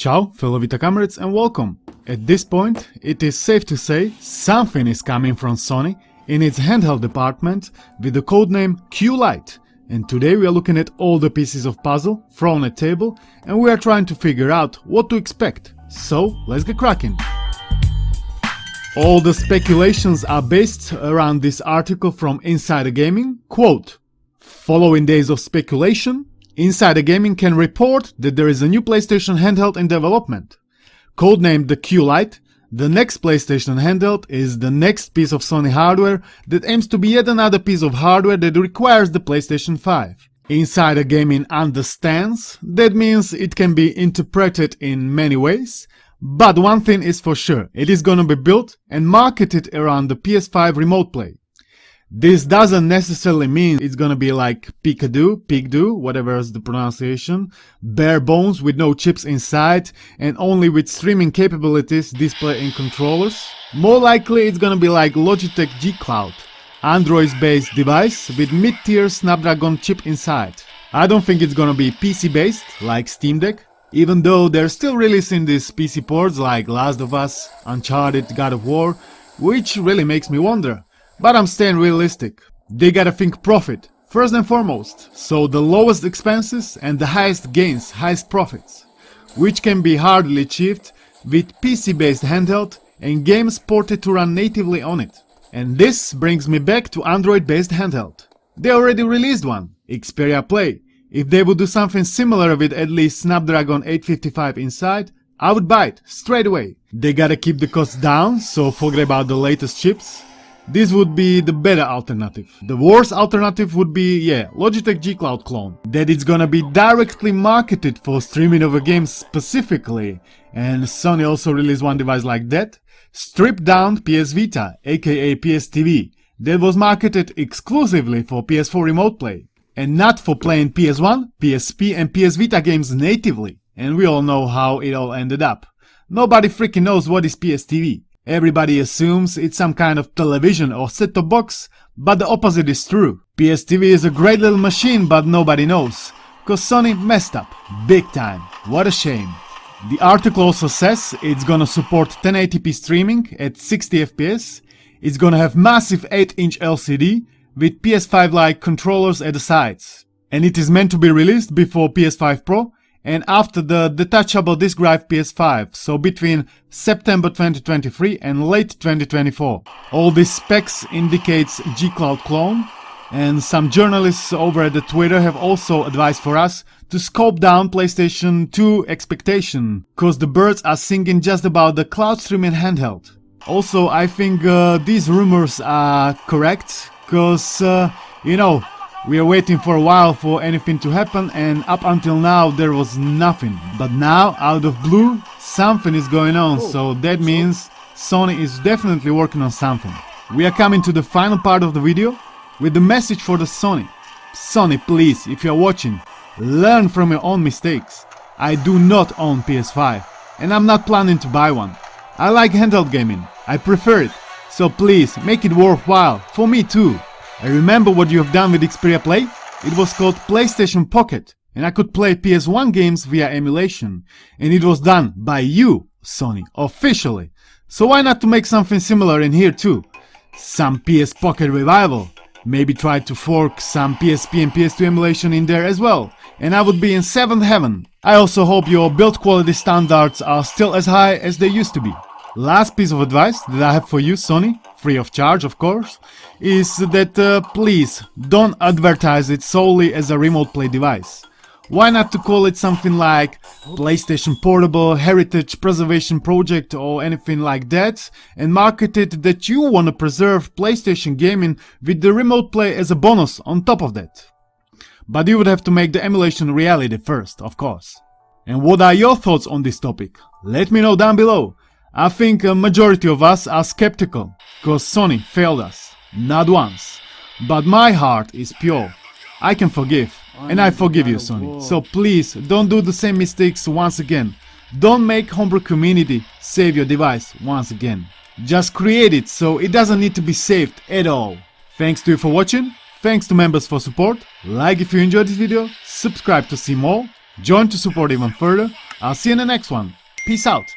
Ciao, fellow Vita comrades, and welcome! At this point, it is safe to say something is coming from Sony in its handheld department with the codename Q-Lite. And today we are looking at all the pieces of puzzle thrown at table and we are trying to figure out what to expect. So, let's get cracking! All the speculations are based around this article from Insider Gaming. Quote, "Following days of speculation, Insider Gaming can report that there is a new PlayStation Handheld in development. Codenamed the Q-Lite, the next PlayStation Handheld is the next piece of Sony hardware that aims to be yet another piece of hardware that requires the PlayStation 5. Insider Gaming understands that means it can be interpreted in many ways, but one thing is for sure, it is gonna be built and marketed around the PS5 remote play. This doesn't necessarily mean it's gonna be like Peekadoo, whatever is the pronunciation, bare bones with no chips inside and only with streaming capabilities, display and controllers. More likely it's gonna be like Logitech G Cloud, Android-based device with mid-tier Snapdragon chip inside. I don't think it's gonna be PC-based like Steam Deck, even though they're still releasing these PC ports like Last of Us, Uncharted, God of War, which really makes me wonder. But I'm staying realistic. They gotta think profit, first and foremost, so the lowest expenses and the highest gains, highest profits, which can be hardly achieved with PC-based handheld and games ported to run natively on it. And this brings me back to Android-based handheld. They already released one, Xperia Play. If they would do something similar with at least Snapdragon 855 inside, I would buy it straight away. They gotta keep the costs down, so forget about the latest chips. This would be the better alternative. The worst alternative would be, Logitech G Cloud clone. That it's gonna be directly marketed for streaming of a game specifically. And Sony also released one device like that. Stripped down PS Vita, aka PS TV. That was marketed exclusively for PS4 remote play. And not for playing PS1, PSP and PS Vita games natively. And we all know how it all ended up. Nobody freaking knows what is PS TV. Everybody assumes it's some kind of television or set-top box, but the opposite is true. PS TV is a great little machine, but nobody knows. Cause Sony messed up. Big time. What a shame. The article also says it's gonna support 1080p streaming at 60 FPS, it's gonna have massive 8-inch LCD with PS5-like controllers at the sides. And it is meant to be released before PS5 Pro and after the detachable disk drive PS5, so between September 2023 and late 2024. All these specs indicates G Cloud clone, and some journalists over at the Twitter have also advised for us to scope down PlayStation 2 expectation, cause the birds are singing just about the cloud streaming handheld. Also, I think these rumors are correct, cause we are waiting for a while for anything to happen and up until now there was nothing. But now, out of blue, something is going on, so that means Sony is definitely working on something. We are coming to the final part of the video with the message for the Sony. Sony, please, if you are watching, learn from your own mistakes. I do not own PS5 and I'm not planning to buy one. I like handheld gaming, I prefer it, so please make it worthwhile for me too. I remember what you have done with Xperia Play. It was called PlayStation Pocket and I could play PS1 games via emulation. And it was done by you, Sony, officially. So why not to make something similar in here too? Some PS Pocket revival. Maybe try to fork some PSP and PS2 emulation in there as well. And I would be in 7th heaven. I also hope your build quality standards are still as high as they used to be. Last piece of advice that I have for you, Sony, free of charge of course, is that please don't advertise it solely as a remote play device. Why not to call it something like PlayStation Portable Heritage Preservation Project or anything like that and market it that you want to preserve PlayStation gaming with the remote play as a bonus on top of that. But you would have to make the emulation reality first, of course. And what are your thoughts on this topic? Let me know down below. I think a majority of us are skeptical, cause Sony failed us, not once. But my heart is pure. I can forgive, and I forgive you, Sony. So please, don't do the same mistakes once again. Don't make homebrew community save your device once again. Just create it so it doesn't need to be saved at all. Thanks to you for watching, thanks to members for support, like if you enjoyed this video, subscribe to see more, join to support even further, I'll see you in the next one. Peace out.